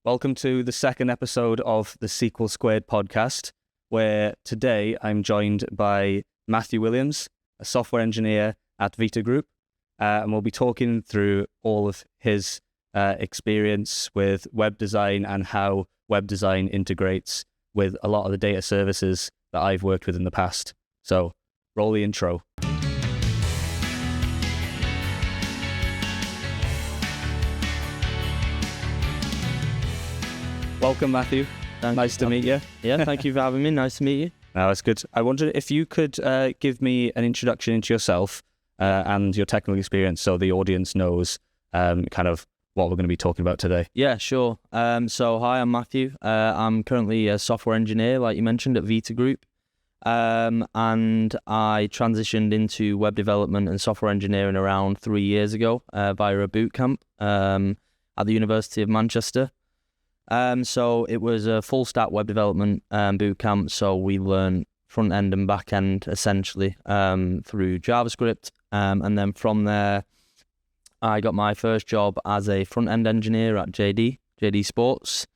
Welcome to the second episode of the Sequel Squared podcast, where today I'm joined by Matthew Williams, a software engineer at Vita Group, and we'll be talking through all of his experience with web design and how web design integrates with a lot of the data services that I've worked with in the past. So, roll the intro. Welcome, Matthew. Nice to meet you. Yeah, thank you for having me. Nice to meet you. No, that's good. I wondered if you could give me an introduction into yourself and your technical experience so the audience knows kind of what we're going to be talking about today. Yeah, sure. So, hi, I'm Matthew. I'm currently a software engineer, like you mentioned, at Vita Group. And I transitioned into web development and software engineering around 3 years ago via a bootcamp at the University of Manchester. So it was a full stack web development boot camp. So we learned front end and back end essentially through JavaScript. And then from there, I got my first job as a front end engineer at JD Sports,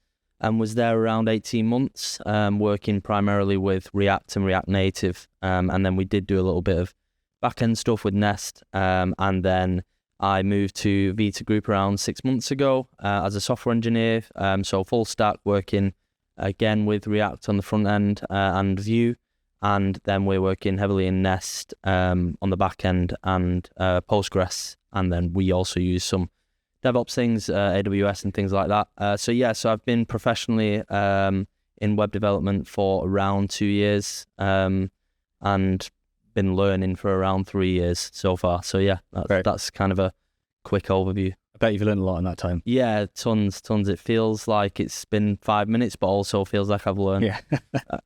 and was there around 18 months working primarily with React and React Native. And then we did do a little bit of back end stuff with Nest. And then I moved to Vita Group around 6 months ago as a software engineer, so full stack, working again with React on the front end and Vue, and then we're working heavily in Nest on the back end and Postgres, and then we also use some DevOps things, AWS and things like that. So I've been professionally in web development for around 2 years and been learning for around 3 years so far. So yeah, that's kind of a quick overview. I bet you've learned a lot in that time. Yeah, tons. It feels like it's been 5 minutes, but also feels like I've learned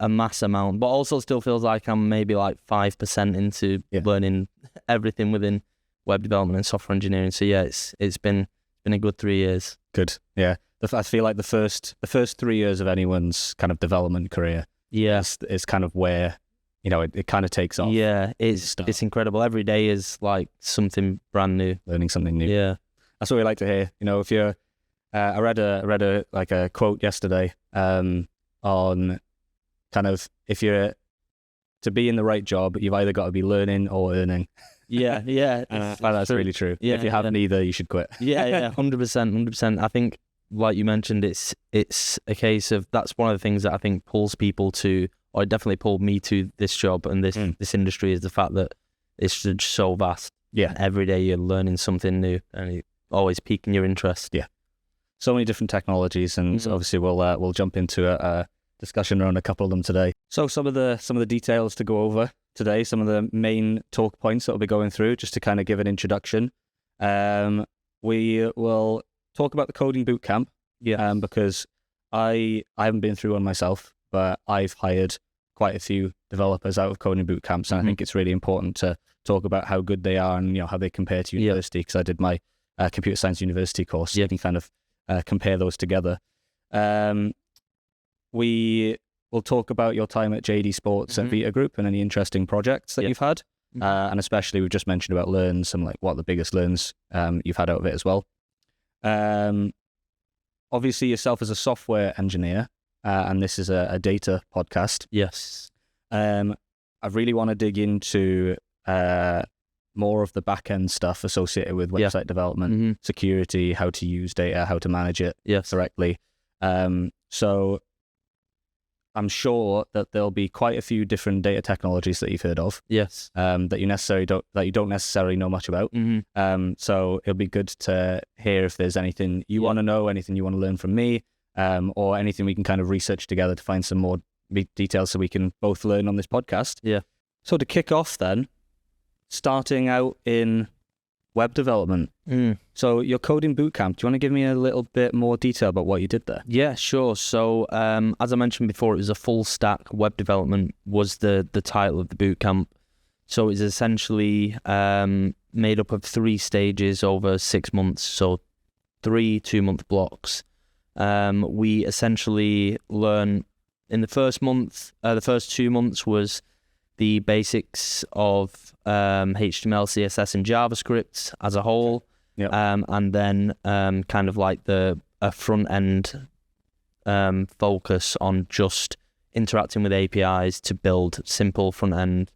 a mass amount, but also still feels like I'm maybe like 5% into learning everything within web development and software engineering. So yeah, it's been a good 3 years. Good. Yeah. I feel like the first 3 years of anyone's kind of development career is kind of where it kind of takes off. Yeah, it's incredible. Every day is like something brand new. Learning something new. Yeah. That's what we like to hear. If you're, I read a quote yesterday on kind of, if you're to be in the right job, you've either got to be learning or earning. Yeah. And I find that's really true. Yeah, if you have neither, you should quit. Yeah, 100%. I think, like you mentioned, it's a case of, that's one of the things that I think pulls people to, or it definitely pulled me to this job and this industry, is the fact that it's just so vast. Yeah. Every day you're learning something new and you're always piquing your interest. Yeah. So many different technologies, and obviously we'll jump into a discussion around a couple of them today. So some of the details to go over today, some of the main talk points that we'll be going through, just to kind of give an introduction. We will talk about the coding bootcamp. Yeah. Because I haven't been through one myself, but I've hired quite a few developers out of coding boot camps, and I think it's really important to talk about how good they are and how they compare to university, because I did my computer science university course. So you can kind of compare those together. We will talk about your time at JD Sports and Vita Group and any interesting projects that you've had, and especially we've just mentioned about learns and like what the biggest learns you've had out of it as well. Obviously yourself as a software engineer, and this is a data podcast. Yes. I really want to dig into more of the back-end stuff associated with website development, security, how to use data, how to manage it correctly. So I'm sure that there'll be quite a few different data technologies that you've heard of. Yes. That you don't necessarily know much about. So it'll be good to hear if there's anything you want to know, anything you want to learn from me, or anything we can kind of research together to find some more details so we can both learn on this podcast. Yeah. So to kick off then, starting out in web development. So your coding bootcamp, do you want to give me a little bit more detail about what you did there? Yeah, sure. So as I mentioned before, it was a full stack web development was the title of the bootcamp. So it's essentially made up of 3 stages over 6 months. So 3 2-month blocks. We essentially learn in the first month, the first 2 months was the basics of HTML, CSS, and JavaScript as a whole. Yep. And then kind of like a front end focus on just interacting with APIs to build simple front-end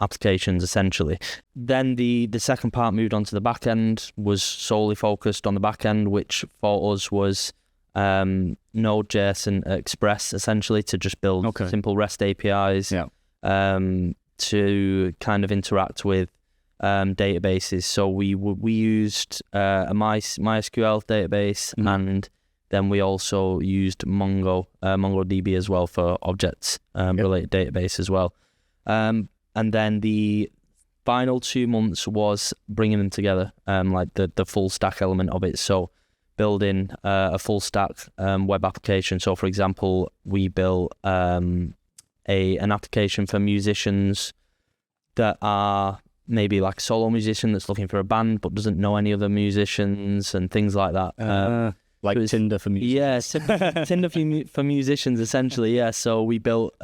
applications, essentially. Then the second part moved on to the back end, was solely focused on the back end, which for us was Node.js and Express, essentially, to just build simple REST APIs to kind of interact with databases. So we used a MySQL database, and then we also used MongoDB as well for objects related database as well. And then the final 2 months was bringing them together, like the full stack element of it. So building a full stack web application. So for example, we built an application for musicians that are maybe like a solo musician that's looking for a band but doesn't know any other musicians and things like that. Like Tinder for musicians. Yeah, Tinder for musicians, essentially. Yeah. So we built.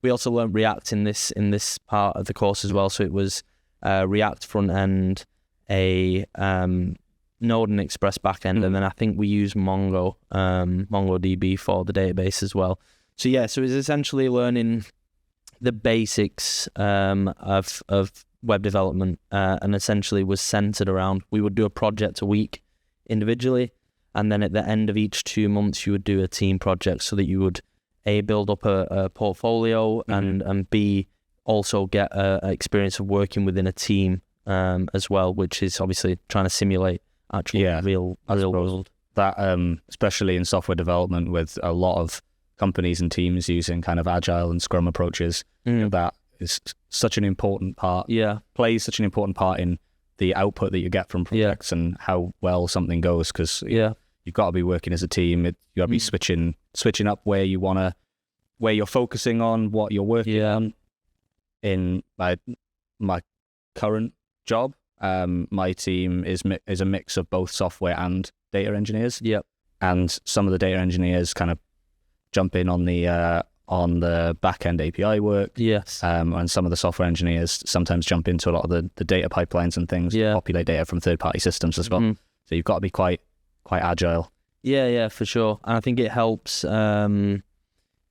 We also learned React in this part of the course as well. So it was React front end, a Node and Express backend, and then I think we used MongoDB for the database as well. So yeah, so it's essentially learning the basics of web development, and essentially was centered around, we would do a project a week individually, and then at the end of each 2 months you would do a team project, so that you would A, build up a portfolio, and B, also get an experience of working within a team as well, which is obviously trying to simulate actual real world. That especially in software development, with a lot of companies and teams using kind of agile and scrum approaches, that is such an important part. Plays such an important part in the output that you get from projects and how well something goes, because you've got to be working as a team. You got to be switching up where you're focusing on, what you're working on. In my current job, my team is a mix of both software and data engineers. And some of the data engineers kind of jump in on the back end API work. And some of the software engineers sometimes jump into a lot of the data pipelines and things, populate data from third party systems as well. So you've got to be quite agile. Yeah, for sure. And I think it helps kind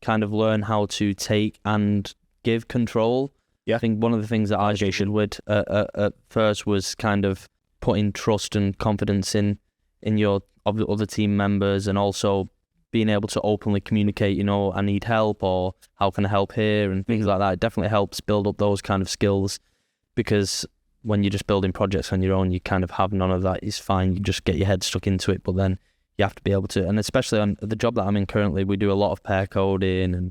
of learn how to take and give control. I think one of the things that I struggled with at first was kind of putting trust and confidence in your other team members, and also being able to openly communicate, I need help, or how can I help here, and things like that. It definitely helps build up those kind of skills, because when you're just building projects on your own, you kind of have none of that. It's fine, you just get your head stuck into it, but then you have to be able to, and especially on the job that I'm in currently, we do a lot of pair coding, and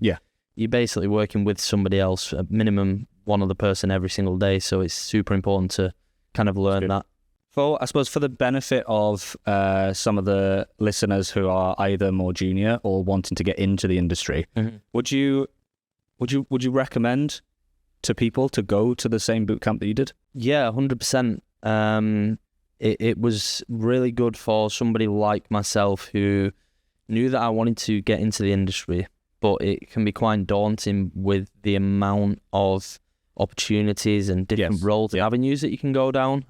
you're basically working with somebody else, at minimum one other person every single day, so it's super important to kind of learn that. I suppose for the benefit of some of the listeners who are either more junior or wanting to get into the industry, would you recommend to people to go to the same bootcamp that you did? Yeah, 100%. It was really good for somebody like myself who knew that I wanted to get into the industry, but it can be quite daunting with the amount of opportunities and different roles and avenues that you can go down.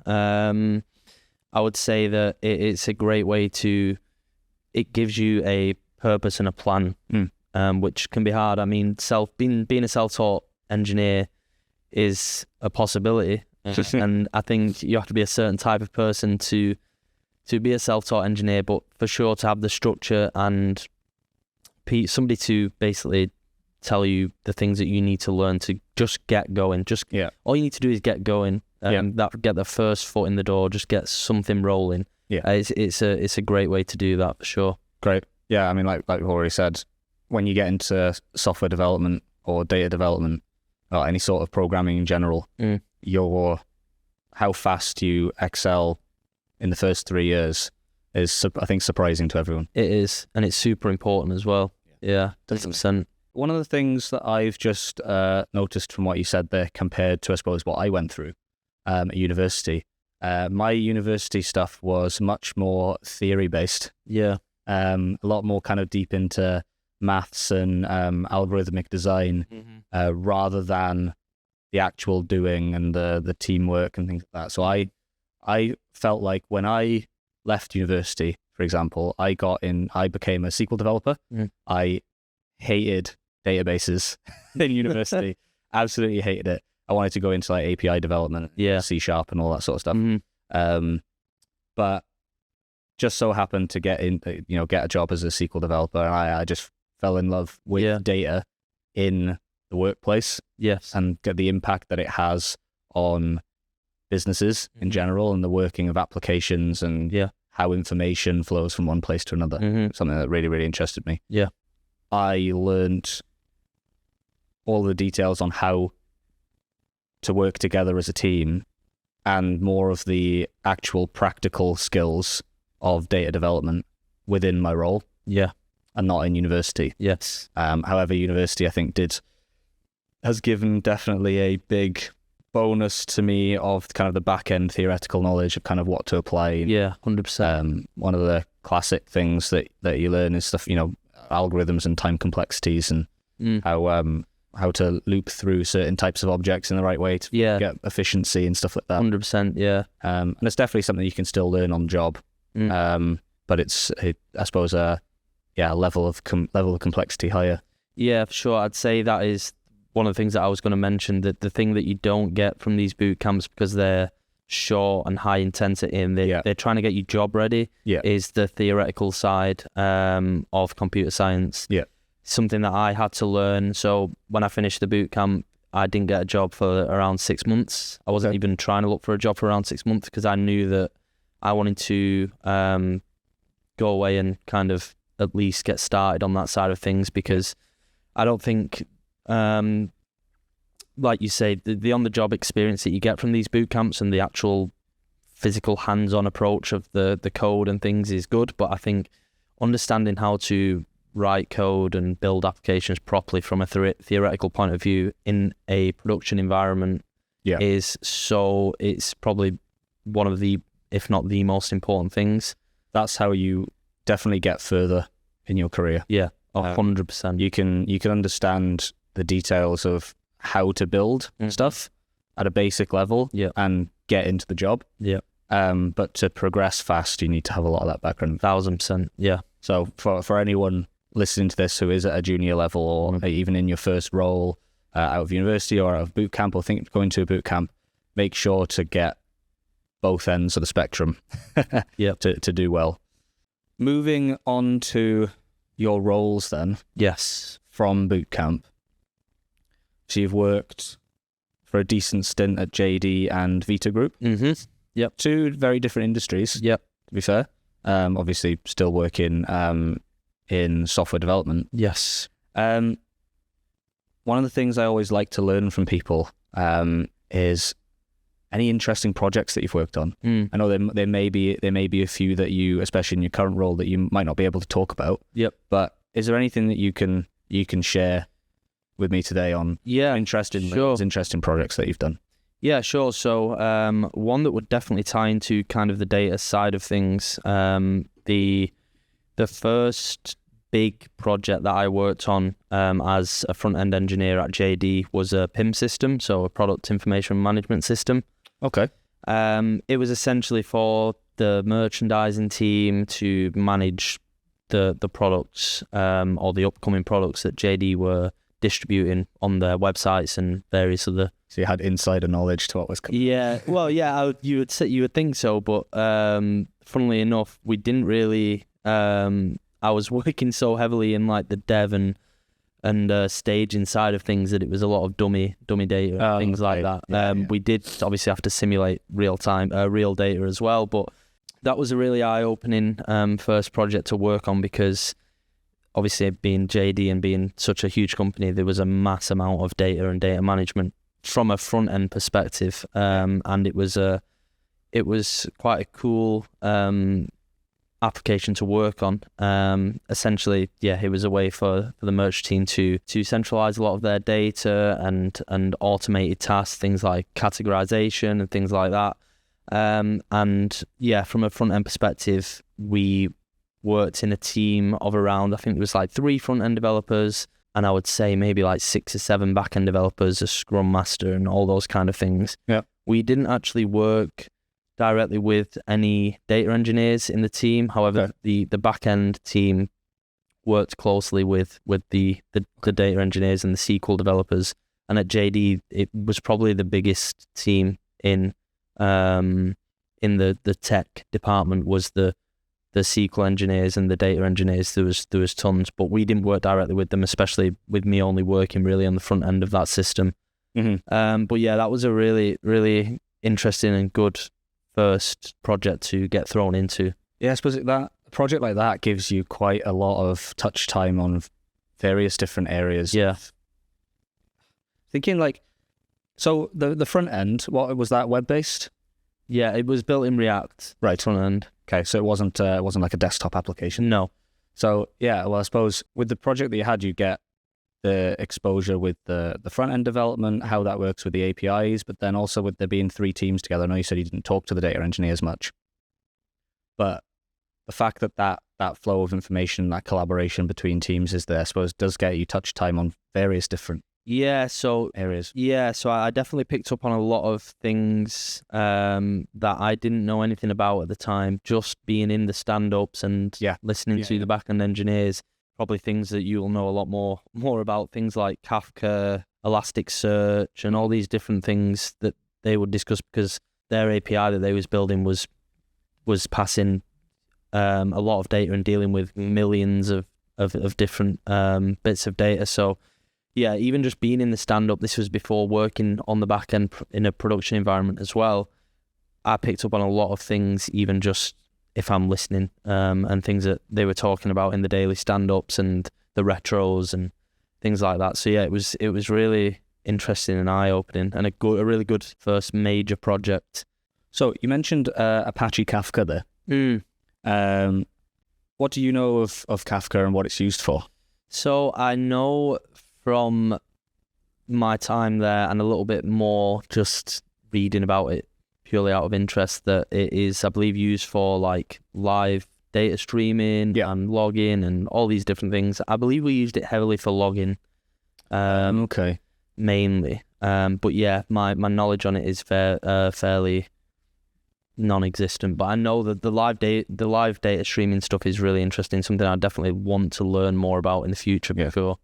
I would say that it's a great way it gives you a purpose and a plan, which can be hard. I mean, being a self-taught engineer is a possibility, and I think you have to be a certain type of person to be a self-taught engineer, but for sure to have the structure and somebody to basically tell you the things that you need to learn to just get going. All you need to do is get going. Get the first foot in the door, just get something rolling. It's a great way to do that, for sure. Great. Yeah, I mean, like we've already said, when you get into software development or data development or any sort of programming in general, how fast you excel in the first 3 years is, I think, surprising to everyone. It is, and it's super important as well. Yeah, 100%. One of the things that I've just noticed from what you said there, compared to, I suppose, what I went through at university, my university stuff was much more theory-based. A lot more kind of deep into maths and algorithmic design, rather than the actual doing and the teamwork and things like that. So I felt like when I left university, for example, I became a SQL developer. I hated databases in university. Absolutely hated it. I wanted to go into like API development, C# and all that sort of stuff. But just so happened to get a job as a SQL developer, and I just fell in love with data in the workplace. Yes. And get the impact that it has on businesses in general, and the working of applications, and how information flows from one place to another. Something that really, really interested me. Yeah. I learned all the details on how to work together as a team, and more of the actual practical skills of data development within my role. Yeah. And not in university. Yes. However, university, I think, has given definitely a big bonus to me of kind of the back end theoretical knowledge of kind of what to apply. Yeah, 100%. One of the classic things that you learn is stuff, algorithms and time complexities, and how to loop through certain types of objects in the right way to get efficiency and stuff like that. 100%, yeah. And it's definitely something you can still learn on the job. But I suppose a level of complexity higher. Yeah, for sure. I'd say that is one of the things that I was going to mention, that the thing that you don't get from these boot camps, because they're short and high intensity and they're trying to get you job ready, is the theoretical side of computer science. Yeah. Something that I had to learn. So when I finished the boot camp, I didn't get a job for around 6 months. I wasn't even trying to look for a job for around 6 months, because I knew that I wanted to go away and kind of at least get started on that side of things, because I don't think, like you say, the on-the-job experience that you get from these boot camps and the actual physical hands-on approach of the code and things is good, but I think understanding how to write code and build applications properly from a theoretical point of view in a production environment it's probably one of the, if not the most important things. That's how you definitely get further in your career. Yeah, 100%. You can understand the details of how to build stuff at a basic level and get into the job. Yeah. But to progress fast, you need to have a lot of that background. 1000%. Yeah. So for anyone listening to this who is at a junior level, or even in your first role out of university or out of boot camp, or think going to a boot camp, make sure to get both ends of the spectrum to do well. Moving on to your roles then. Yes. From boot camp. So you've worked for a decent stint at JD and Vita Group. Yep. Two very different industries. Yep. To be fair. Obviously still working in software development. Yes. One of the things I always like to learn from people is any interesting projects that you've worked on. I know there may be a few that you, especially in your current role, that you might not be able to talk about. Yep. But is there anything that you can share with me today on interesting projects that you've done? Yeah, sure. So one that would definitely tie into kind of the data side of things. The first big project that I worked on as a front-end engineer at JD was a PIM system, so a product information management system. Okay. It was essentially for the merchandising team to manage the products or the upcoming products that JD were distributing on their websites and various other. So you had insider knowledge to what was coming. Yeah, well, yeah, you would think so, but funnily enough, we didn't really. I was working so heavily in like the dev and staging side of things that it was a lot of dummy data and things like that. We did obviously have to simulate real data as well, but that was a really eye-opening first project to work on, because obviously being JD and being such a huge company, there was a mass amount of data and data management from a front-end perspective, and it was quite a cool application to work on. Essentially, it was a way for the merch team to centralize a lot of their data and automated tasks, things like categorization and things like that. And from a front end perspective, we worked in a team of around, I think it was like 3 front end developers, and I would say maybe like 6 or 7 back end developers, a scrum master, and all those kind of things. Yeah. We didn't actually work directly with any data engineers in the team. However, the back end team worked closely with the data engineers and the SQL developers. And at JD, it was probably the biggest team in the tech department was the SQL engineers and the data engineers. There was tons, but we didn't work directly with them, especially with me only working really on the front end of that system. But yeah, that was a really, really interesting and good first project to get thrown into. Yeah, I suppose that a project like that gives you quite a lot of touch time on various different areas. Yeah. Thinking like, so the front end, what was that, web-based? Yeah, it was built in React. Right. Front end. Okay, so it wasn't like a desktop application. No. So yeah, well, I suppose with the project that you had, you get the exposure with the front end development, how that works with the APIs, but then also with there being 3 teams together. I know you said you didn't talk to the data engineers much, but the fact that flow of information, that collaboration between teams is there, I suppose, does get you touch time on various different areas. Yeah, so I definitely picked up on a lot of things that I didn't know anything about at the time, just being in the stand-ups and listening to the back-end engineers. Probably things that you'll know a lot more about, things like Kafka, Elasticsearch, and all these different things that they would discuss, because their API that they was building was passing a lot of data and dealing with millions of different bits of data. So yeah, even just being in the stand-up, this was before working on the back end in a production environment as well. I picked up on a lot of things, even just if I'm listening, and things that they were talking about in the daily stand-ups and the retros and things like that. So yeah, it was really interesting and eye-opening, and a really good first major project. So you mentioned Apache Kafka there. What do you know of Kafka and what it's used for? So I know from my time there and a little bit more just reading about it purely out of interest that it is, I believe, used for like live data streaming and logging and all these different things. I believe we used it heavily for logging, mainly. But yeah, my knowledge on it is fairly non-existent. But I know that the live data streaming stuff is really interesting. Something I definitely want to learn more about in the future. Before.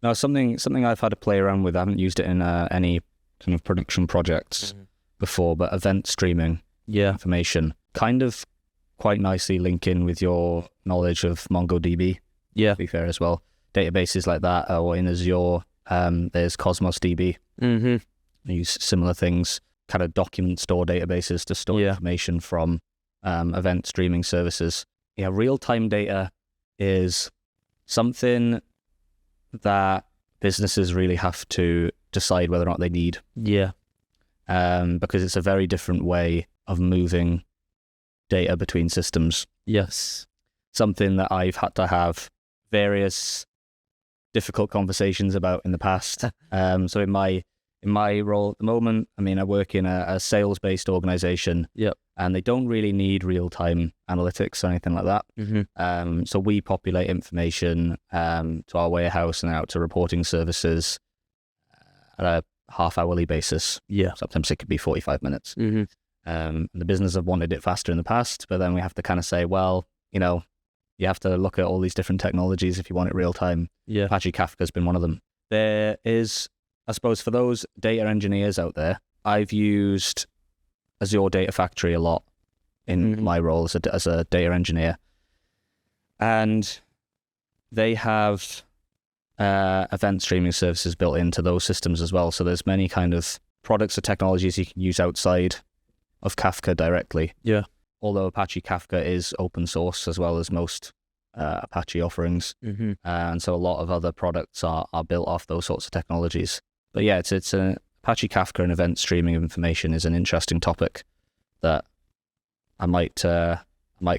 Now, something I've had to play around with. I haven't used it in any kind of production projects before, but event streaming information kind of quite nicely link in with your knowledge of MongoDB. Yeah, to be fair as well. Databases like that, or in Azure, there's Cosmos DB. I use similar things, kind of document store databases to store information from event streaming services. Yeah, real-time data is something that businesses really have to decide whether or not they need. Yeah. Because it's a very different way of moving data between systems. Yes. Something that I've had to have various difficult conversations about in the past. So in my role at the moment, I mean, I work in a sales-based organization. Yep. And they don't really need real-time analytics or anything like that. So we populate information to our warehouse and out to reporting services at a half-hourly basis. Yeah. Sometimes it could be 45 minutes. The business have wanted it faster in the past, but then we have to kind of say, well, you have to look at all these different technologies if you want it real-time. Yeah. Apache Kafka has been one of them. There is, I suppose, for those data engineers out there, I've used Azure Data Factory a lot in my role as a data engineer. And they have event streaming services built into those systems as well. So there's many kind of products or technologies you can use outside of Kafka directly. Yeah. Although Apache Kafka is open source as well as most Apache offerings. And so a lot of other products are built off those sorts of technologies. But yeah, it's Apache Kafka and event streaming of information is an interesting topic that I might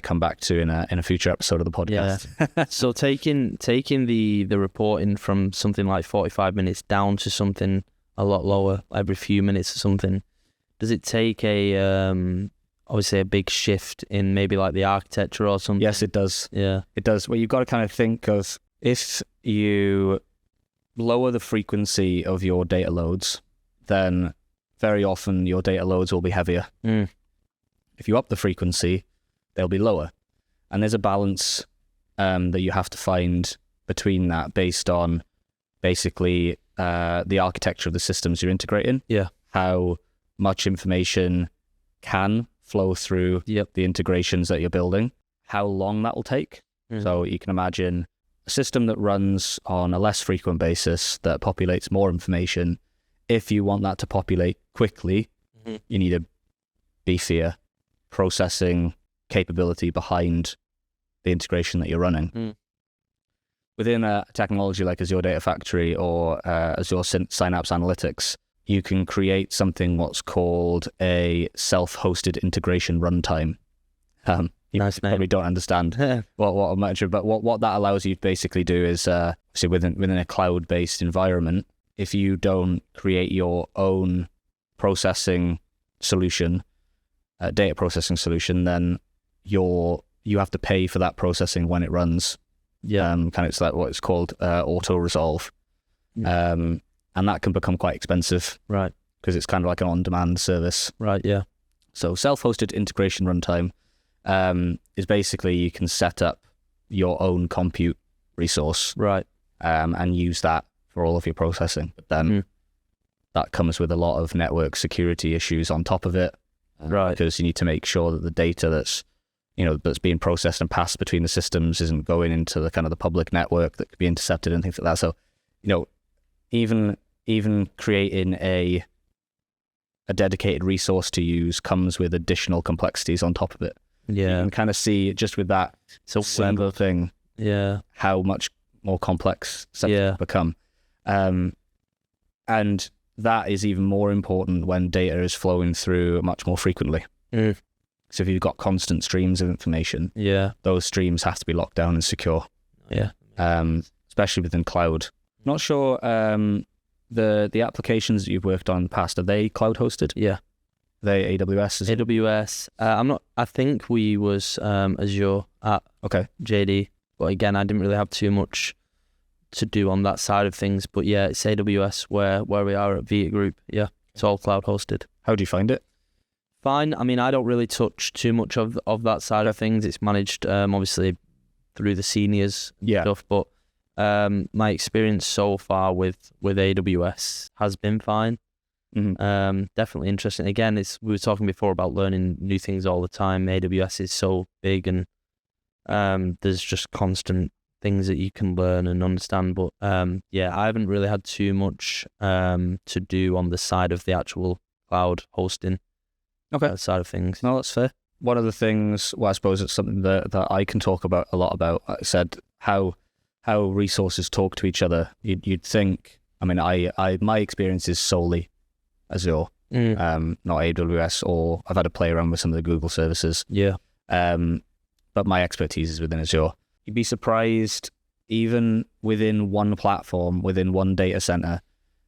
come back to in a future episode of the podcast. Yeah. So taking the reporting from something like 45 minutes down to something a lot lower, every few minutes or something, does it take obviously a big shift in maybe like the architecture or something? Yes, it does. Yeah. It does. Well, you've got to kind of think of, if you lower the frequency of your data loads, then very often your data loads will be heavier. If you up the frequency, they'll be lower. And there's a balance that you have to find between that based on basically the architecture of the systems you're integrating. Yeah. How much information can flow through the integrations that you're building, how long that will take. So you can imagine a system that runs on a less frequent basis that populates more information. If you want that to populate quickly, you need a beefier processing capability behind the integration that you're running. Within a technology like Azure Data Factory or Azure Synapse Analytics, you can create something what's called a self-hosted integration runtime. You Nice name. probably don't understand what I'm mentioning, but what that allows you to basically do is, obviously within a cloud-based environment, if you don't create your own processing solution, data processing solution, then you have to pay for that processing when it runs. Kind of it's like what it's called auto resolve, and that can become quite expensive, Right. Because it's kind of like an on-demand service. Right. Yeah. So self-hosted integration runtime is basically you can set up your own compute resource, Right. and use that for all of your processing. But then that comes with a lot of network security issues on top of it, Right. Because you need to make sure that the data that's being processed and passed between the systems isn't going into the kind of the public network that could be intercepted and things like that. So, even creating a dedicated resource to use comes with additional complexities on top of it. Yeah. You can kind of see just with that single thing, how much more complex stuff become. And that is even more important when data is flowing through much more frequently. So if you've got constant streams of information, those streams have to be locked down and secure. Especially within cloud. Not sure the applications that you've worked on in the past, are they cloud hosted? Yeah. Are they AWS? AWS. I think we was Azure at JD, but again, I didn't really have too much to do on that side of things. But yeah, it's AWS where we are at Vita Group. Yeah, it's all cloud hosted. How do you find it? Fine. I mean, I don't really touch too much of that side of things. It's managed obviously through the seniors stuff, but my experience so far with AWS has been fine. Definitely interesting. Again, we were talking before about learning new things all the time. AWS is so big, and there's just constant things that you can learn and understand. But I haven't really had too much to do on the side of the actual cloud hosting side of things. No, that's fair. One of the things, I suppose it's something that I can talk about a lot about. Like I said, how resources talk to each other. You'd think. I mean, my experience is solely Azure, not AWS, or I've had to play around with some of the Google services. But my expertise is within Azure. You'd be surprised, even within one platform, within one data center,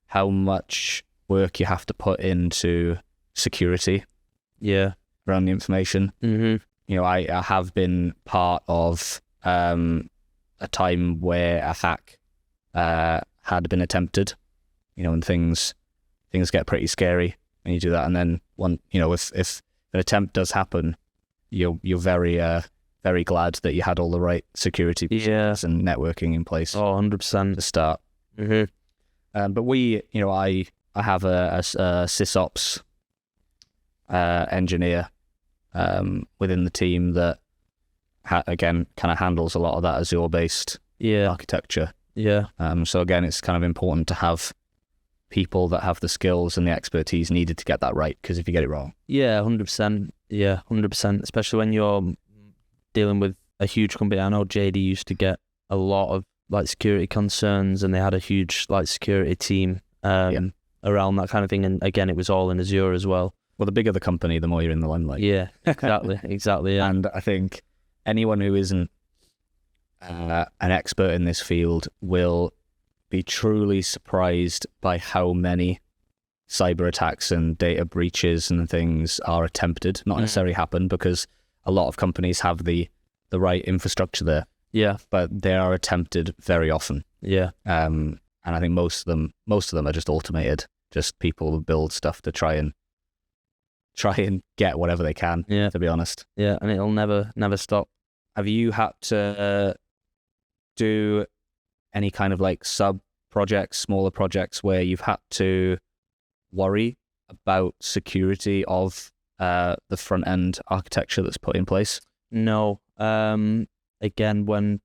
how much work you have to put into security. Around the information. I have been part of a time where a hack had been attempted, and things get pretty scary when you do that. And then if an attempt does happen, you're very very glad that you had all the right security and networking in place. 100% to start. But I have a sysops engineer within the team that again kind of handles a lot of that Azure based architecture. So again, it's kind of important to have people that have the skills and the expertise needed to get that right, because if you get it wrong, 100%, 100%, especially when you're dealing with a huge company. I know JD used to get a lot of security concerns, and they had a huge security team around that kind of thing. And again, it was all in Azure as well. Well, the bigger the company, the more you're in the limelight. Yeah, exactly. Yeah. And I think anyone who isn't an expert in this field will be truly surprised by how many cyber attacks and data breaches and things are attempted, not necessarily happen, because a lot of companies have the right infrastructure there. But they are attempted very often. And I think most of them are just automated. Just people build stuff to try and try and get whatever they can, Yeah. to be honest. Yeah, and it'll never stop. Have you had to do any kind of like sub-projects, smaller projects where you've had to worry about security of the front-end architecture that's put in place? No. Again, when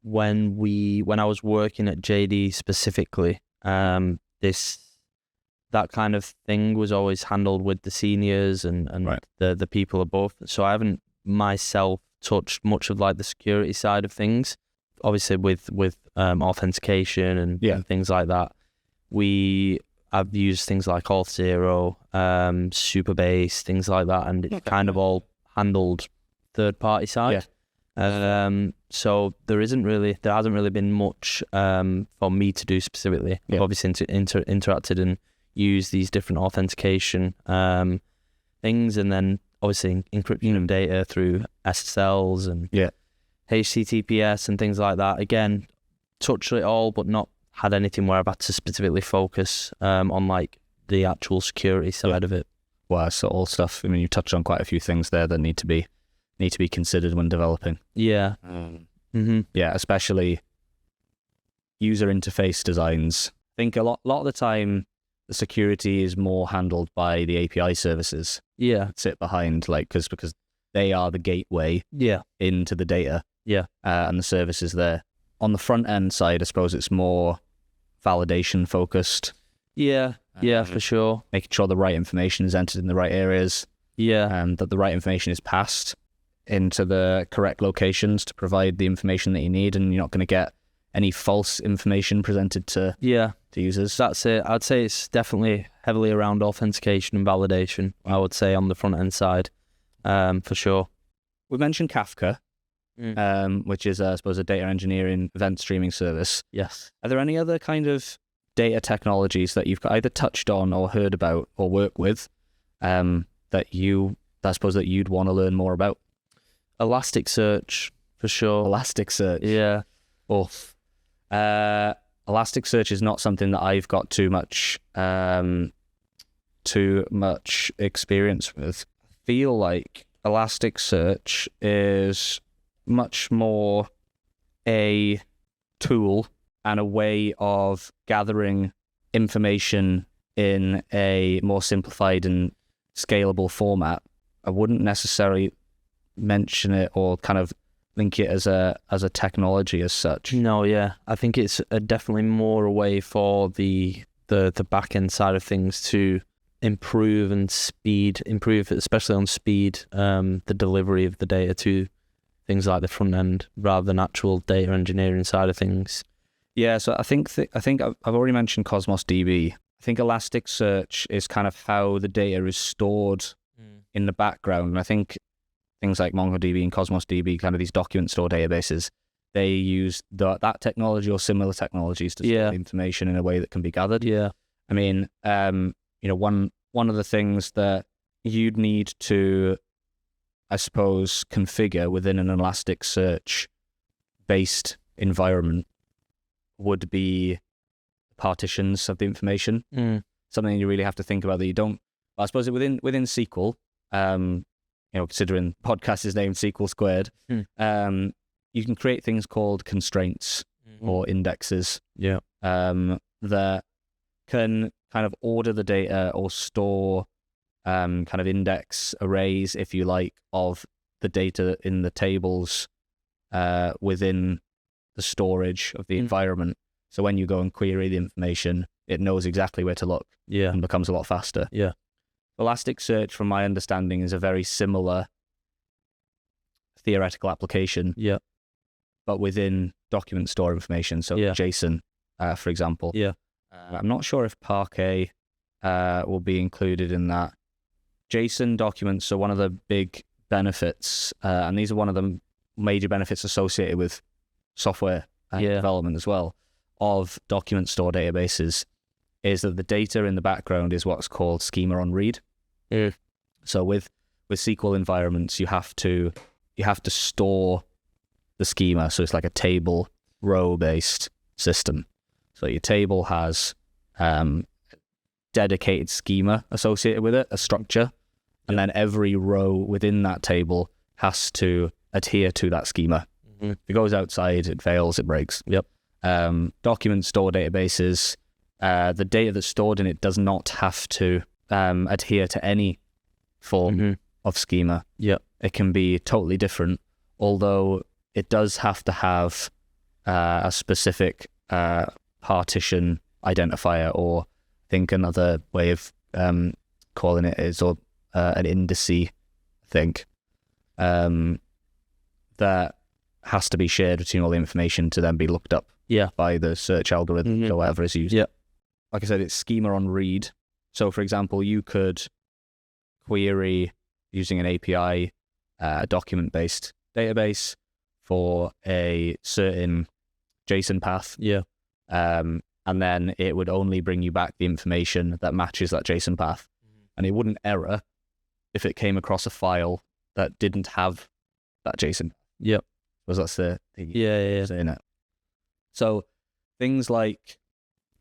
I was working at JD specifically, that kind of thing was always handled with the seniors and Right. the people above. So I haven't myself touched much of like the security side of things. Obviously with authentication and things like that. I've used things like Auth0, Superbase, things like that, and it's kind of all handled third-party side. So there hasn't really been much for me to do specifically. I've obviously interacted and used these different authentication things, and then obviously encryption of data through SSLs and HTTPS and things like that. Again, touched it all, but not had anything where I've had to specifically focus on like the actual security side of it. Well, so all stuff. I mean, you touched on quite a few things there that need to be considered when developing. Yeah. Yeah, especially user interface designs. I think a lot of the time the security is more handled by the API services. Yeah. That sit behind, like, because they are the gateway into the data. Yeah. And the services there. On the front end side, I suppose it's more validation focused. Yeah, for sure. Making sure the right information is entered in the right areas. Yeah. And that the right information is passed into the correct locations to provide the information that you need, and you're not going to get any false information presented to users. That's it. I'd say it's definitely heavily around authentication and validation, I would say, on the front end side, for sure. We mentioned Kafka. Which is, I suppose, a data engineering event streaming service. Yes. Are there any other kind of data technologies that you've either touched on or heard about or work with that you'd want to learn more about? Elasticsearch, for sure. Elasticsearch. Yeah. Elasticsearch is not something that I've got too much experience with. I feel like Elasticsearch is much more a tool and a way of gathering information in a more simplified and scalable format. I wouldn't necessarily mention it or kind of link it as a technology as such. No, yeah. I think it's definitely more a way for the back end side of things to improve, especially on speed, the delivery of the data to things like the front end rather than actual data engineering side of things. Yeah, so I think I've already mentioned Cosmos DB. I think Elasticsearch is kind of how the data is stored in the background. And I think things like MongoDB and Cosmos DB, kind of these document store databases, they use that technology or similar technologies to store the information in a way that can be gathered. Yeah. I mean, one of the things that you'd need to, I suppose, configure within an Elasticsearch-based environment would be partitions of the information. Something you really have to think about that you don't. I suppose within SQL, considering podcast is named SQL Squared, you can create things called constraints or indexes. That can kind of order the data or store kind of index arrays, if you like, of the data in the tables within the storage of the environment. So when you go and query the information, it knows exactly where to look and becomes a lot faster. Yeah. Elasticsearch, from my understanding, is a very similar theoretical application, but within document store information. So JSON, for example. I'm not sure if Parquet will be included in that. JSON documents are one of the big benefits, and these are one of the major benefits associated with software development as well, of document store databases, is that the data in the background is what's called schema on read. So with SQL environments, you have to store the schema. So it's like a table row based system. So your table has dedicated schema associated with it, a structure, and then every row within that table has to adhere to that schema. If it goes outside, it fails, it breaks. Yep. Document store databases, the data that's stored in it does not have to adhere to any form of schema. Yep. It can be totally different, although it does have to have a specific partition identifier, or I think another way of calling it is an indice, I think, that has to be shared between all the information to then be looked up by the search algorithm or whatever is used. Yeah. Like I said, it's schema on read. So, for example, you could query using an API, a document-based database for a certain JSON path. Yeah. And then it would only bring you back the information that matches that JSON path. And it wouldn't error if it came across a file that didn't have that JSON. Yep. Because that's the saying it. So things like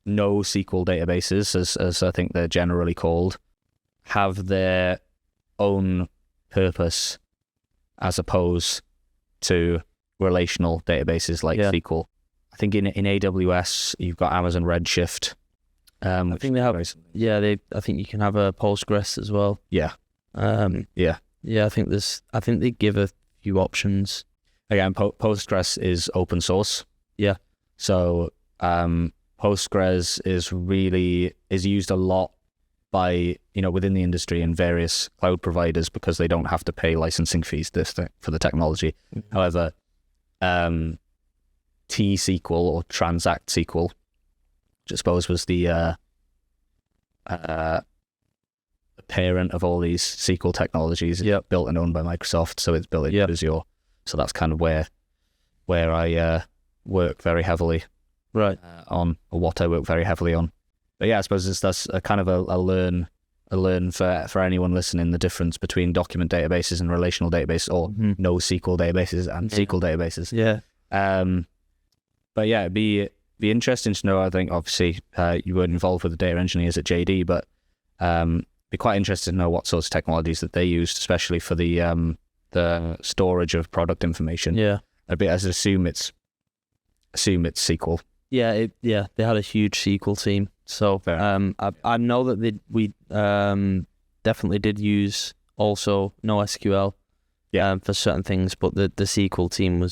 NoSQL databases, as I think they're generally called, have their own purpose as opposed to relational databases like SQL. I think in AWS you've got Amazon Redshift. I think they have. I think you can have a Postgres as well. Yeah. I think they give a few options. Again, Postgres is open source. Yeah. So Postgres is used a lot by within the industry and various cloud providers because they don't have to pay licensing fees for the technology. However, T-SQL or Transact SQL, which I suppose was the parent of all these SQL technologies, built and owned by Microsoft, so it's built in Azure. So that's kind of where I work very heavily on, or what I work very heavily on. But yeah, I suppose that's a kind of a learn for anyone listening, the difference between document databases and relational databases, or NoSQL databases and SQL databases. Yeah. But yeah, it'd be interesting to know. I think obviously you weren't involved with the data engineers at JD, but be quite interested to know what sorts of technologies that they used, especially for the storage of product information. Yeah. I'd assume it's SQL. Yeah, they had a huge SQL team. So I know that we definitely did use also NoSQL for certain things, but the SQL team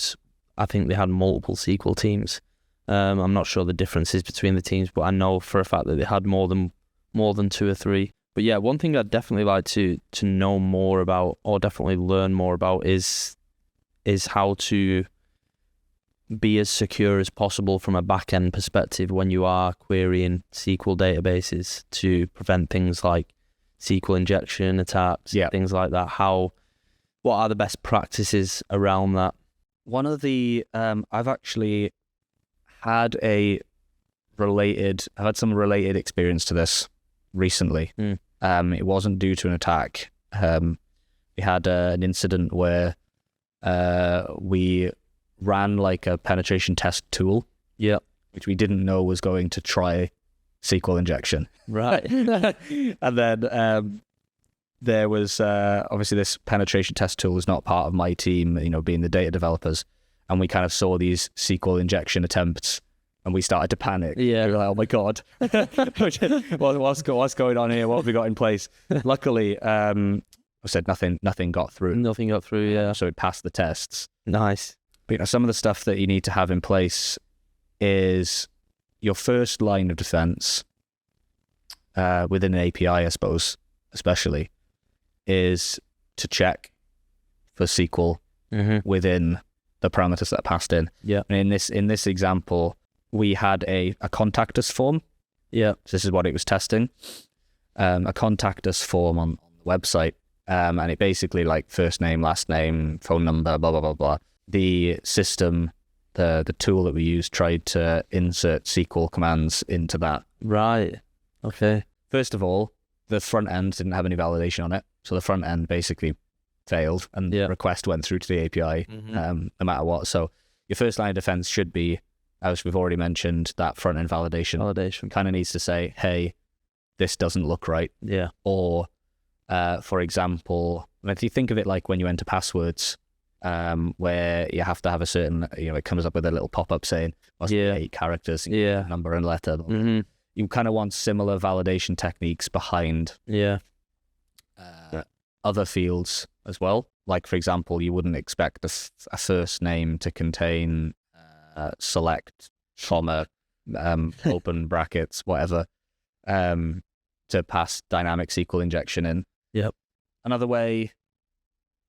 I think they had multiple SQL teams. I'm not sure the differences between the teams, but I know for a fact that they had more than 2 or 3. But yeah, one thing I'd definitely like to know more about, or definitely learn more about, is how to be as secure as possible from a back-end perspective when you are querying SQL databases to prevent things like SQL injection attacks, things like that. What are the best practices around that? One of the I've actually had some related experience to this recently. It wasn't due to an attack. We had an incident where we ran like a penetration test tool, which we didn't know was going to try SQL injection. Right. And then there was obviously this penetration test tool is not part of my team, being the data developers, and we kind of saw these SQL injection attempts. And we started to panic. Yeah, we were like, "Oh my god, what's going on here? What have we got in place?" Luckily, I said nothing got through. Nothing got through. Yeah, so it passed the tests. Nice. But some of the stuff that you need to have in place is your first line of defense within an API, I suppose, especially, is to check for SQL within the parameters that are passed in. Yeah. And in this example, we had a contact us form. Yeah. So this is what it was testing. A contact us form on the website. And it basically like first name, last name, phone number, blah, blah, blah, blah. The system, the tool that we used tried to insert SQL commands into that. Right. Okay. First of all, the front end didn't have any validation on it. So the front end basically failed and the request went through to the API no matter what. So your first line of defense should be, as we've already mentioned, that front-end validation kind of needs to say, hey, this doesn't look right. Yeah. Or For example, if you think of it like when you enter passwords, where you have to have a certain, it comes up with a little pop-up saying must be 8 characters, number and letter. Mm-hmm. You kind of want similar validation techniques behind other fields as well. Like, for example, you wouldn't expect a first name to contain select, comma, open brackets, whatever, to pass dynamic SQL injection in. Yep. Another way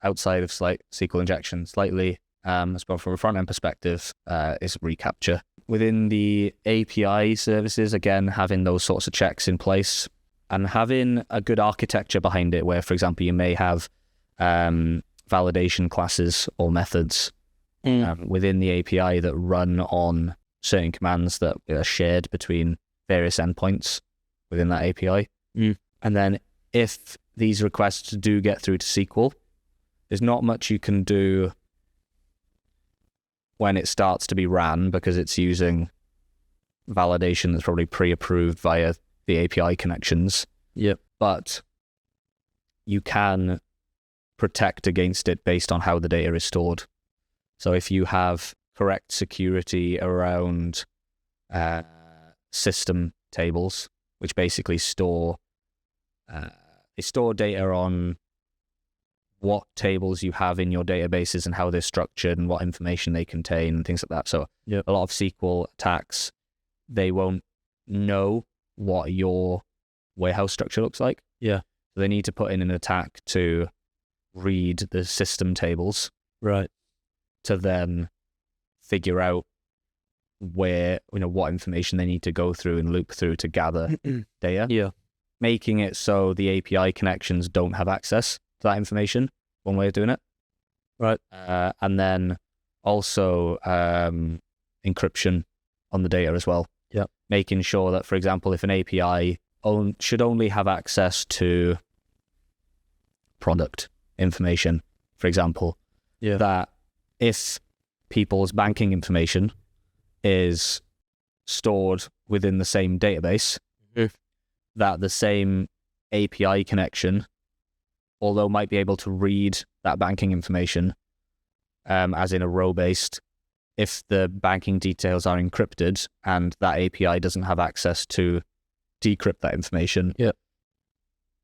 outside of SQL injection, slightly, as well from a front-end perspective, is reCAPTCHA. Within the API services, again, having those sorts of checks in place and having a good architecture behind it where, for example, you may have validation classes or methods within the API that run on certain commands that are shared between various endpoints within that API. And then if these requests do get through to SQL, there's not much you can do when it starts to be ran because it's using validation that's probably pre-approved via the API connections. Yep. But you can protect against it based on how the data is stored. So if you have correct security around system tables, which basically store data on what tables you have in your databases and how they're structured and what information they contain and things like that. So a lot of SQL attacks, they won't know what your warehouse structure looks like. Yeah. So they need to put in an attack to read the system tables. Right. To then figure out where, what information they need to go through and loop through to gather data. Yeah. Making it so the API connections don't have access to that information, one way of doing it. Right. And then also encryption on the data as well. Yeah. Making sure that, for example, if an API should only have access to product information, for example, that if people's banking information is stored within the same database, that the same API connection, although might be able to read that banking information as in a row-based, if the banking details are encrypted and that API doesn't have access to decrypt that information,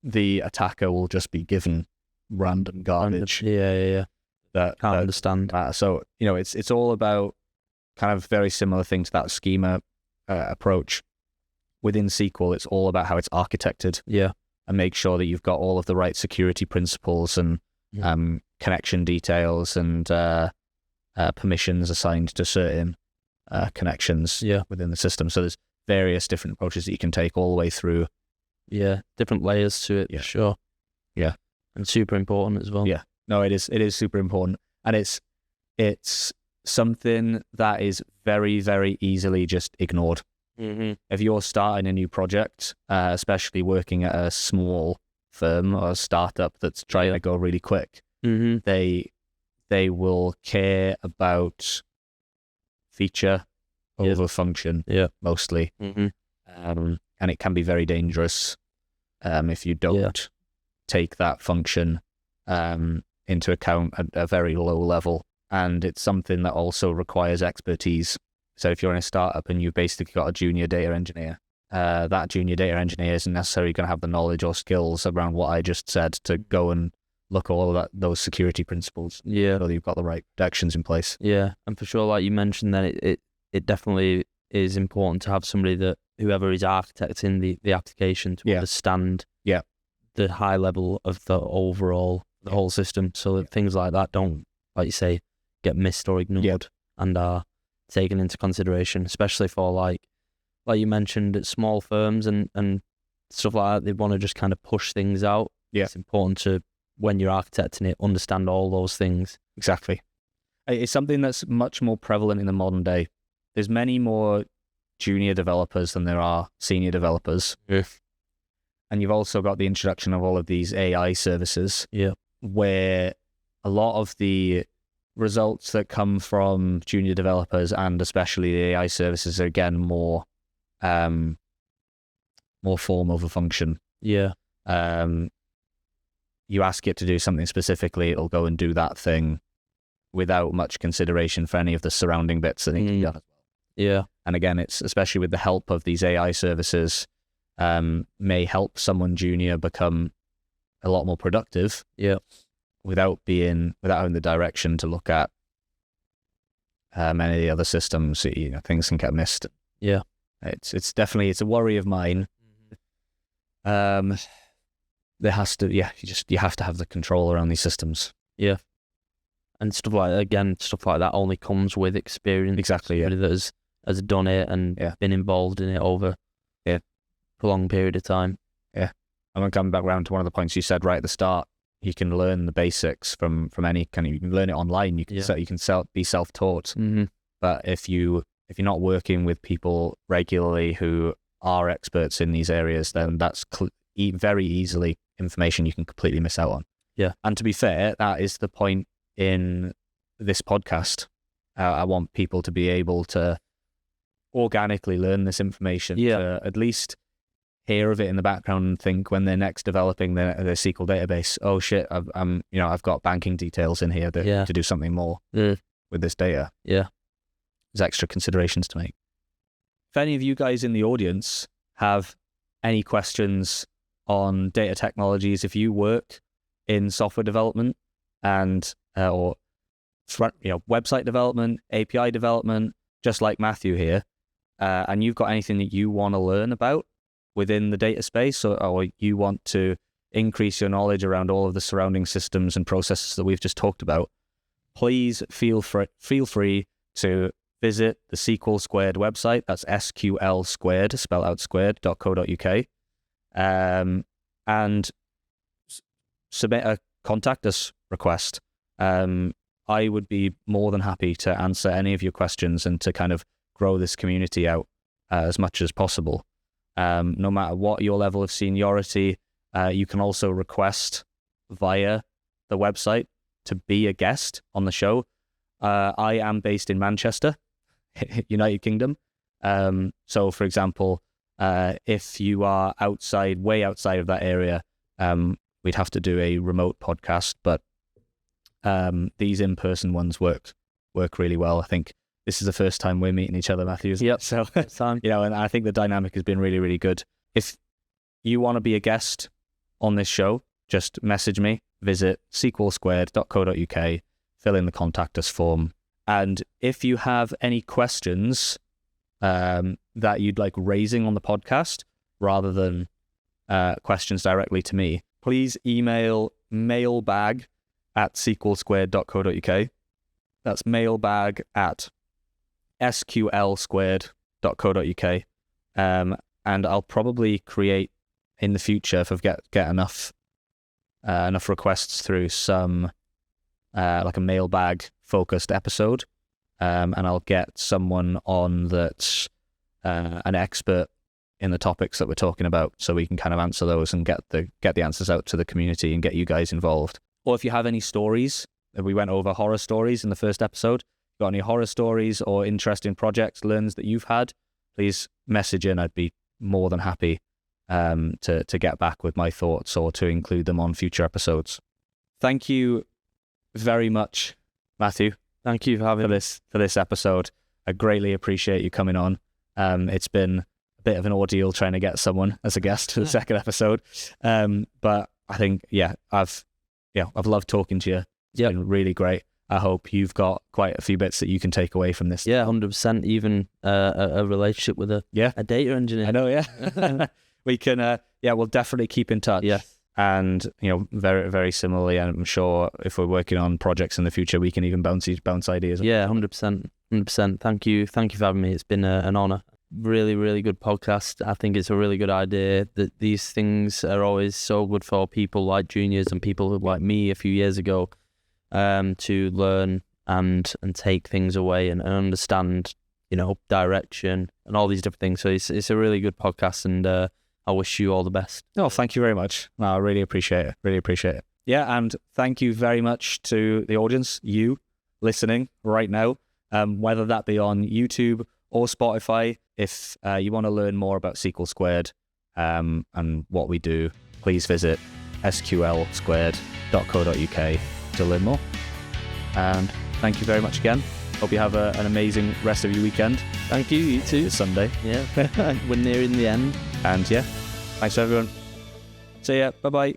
the attacker will just be given random garbage. That can't understand. So, it's all about kind of very similar thing to that schema approach. Within SQL, it's all about how it's architected. Yeah. And make sure that you've got all of the right security principles and connection details and permissions assigned to certain connections within the system. So there's various different approaches that you can take all the way through. Yeah, different layers to it, for sure. Yeah. And super important as well. Yeah. No, it is super important. And it's something that is very, very easily just ignored. If you're starting a new project, especially working at a small firm or a startup that's trying to go really quick, they will care about feature over function mostly. And it can be very dangerous if you don't take that function into account at a very low level. And it's something that also requires expertise. So if you're in a startup and you've basically got a junior data engineer, that junior data engineer isn't necessarily going to have the knowledge or skills around what I just said to go and look at all of those security principles. Yeah. So that you've got the right protections in place. Yeah. And for sure, like you mentioned, then it definitely is important to have somebody that whoever is architecting the application to understand the high level of the overall, the whole system, so that things like that don't, like you say, get missed or ignored and are taken into consideration, especially for like you mentioned, at small firms and stuff like that. They want to just kind of push things out. It's important to, when you're architecting it, understand all those things. Exactly. It's something that's much more prevalent in the modern day. There's many more junior developers than there are senior developers. And you've also got the introduction of all of these AI services where a lot of the results that come from junior developers and especially the AI services are again more form over function. you ask it to do something specifically, it'll go and do that thing without much consideration for any of the surrounding bits that need to be done. Yeah. And again, it's especially with the help of these AI services, may help someone junior become a lot more productive. Yeah. Without having the direction to look at many of the other systems. Things can get missed. Yeah. It's definitely a worry of mine. There has to, you have to have the control around these systems. Yeah. And stuff like that only comes with experience. Exactly. Yeah. Somebody that has done it and been involved in it over a prolonged period of time. Yeah. I'm going to come back around to one of the points you said right at the start. You can learn the basics from any kind of. You can learn it online. You can be self-taught. Mm-hmm. But if you're not working with people regularly who are experts in these areas, then that's very easily information you can completely miss out on. Yeah. And to be fair, that is the point in this podcast. I want people to be able to organically learn this information. To at least hear of it in the background and think when they're next developing their SQL database, oh shit, I've got banking details in here to do something more with this data. Yeah. There's extra considerations to make. If any of you guys in the audience have any questions on data technologies, if you work in software development and or website development, API development, just like Matthew here, and you've got anything that you want to learn about within the data space, or you want to increase your knowledge around all of the surrounding systems and processes that we've just talked about, please feel free to visit the SQL Squared website. That's SQL Squared, spell out squared.co.uk, and submit a contact us request. I would be more than happy to answer any of your questions and to kind of grow this community out as much as possible. No matter what your level of seniority, you can also request via the website to be a guest on the show. I am based in Manchester, United Kingdom. So, for example, if you are way outside of that area, we'd have to do a remote podcast. But these in-person ones work really well. I think this is the first time we're meeting each other, Matthew. Yep. So, time. And I think the dynamic has been really, really good. If you want to be a guest on this show, just message me, visit sqlsquared.co.uk, fill in the contact us form. And if you have any questions that you'd like raising on the podcast, rather than questions directly to me, please email mailbag@sqlsquared.co.uk. That's mailbag@sqlsquared.co.uk. And I'll probably create in the future, if I get enough requests through, some like a mailbag focused episode, and I'll get someone on that's an expert in the topics that we're talking about, so we can kind of answer those and get the answers out to the community and get you guys involved. Or if you have any stories, we went over horror stories in the first episode. Got any horror stories or interesting projects, learns that you've had, please message in. I'd be more than happy to get back with my thoughts or to include them on future episodes. Thank you very much, Matthew. Thank you for having me for this episode. I greatly appreciate you coming on. It's been a bit of an ordeal trying to get someone as a guest for the second episode, but I think I've loved talking to you. It's been really great. I hope you've got quite a few bits that you can take away from this. Yeah, 100%. Even a relationship with a data engineer. I know, yeah. We can, we'll definitely keep in touch. Yeah. And, very, very similarly, I'm sure if we're working on projects in the future, we can even bounce ideas. Yeah, 100%. 100%. Thank you for having me. It's been an honor. Really, really good podcast. I think it's a really good idea that these things are always so good for people like juniors and people like me a few years ago, to learn and take things away and understand, direction and all these different things. So it's a really good podcast, and I wish you all the best. Oh, thank you very much. No, I really appreciate it. Really appreciate it. Yeah, and thank you very much to the audience, you listening right now, whether that be on YouTube or Spotify. If you want to learn more about SQL Squared and what we do, please visit sqlsquared.co.uk to learn more. And thank you very much again. Hope you have an amazing rest of your weekend. Thank you, you too. It's Sunday. Yeah, we're nearing the end. And yeah, thanks everyone. See ya. Bye-bye.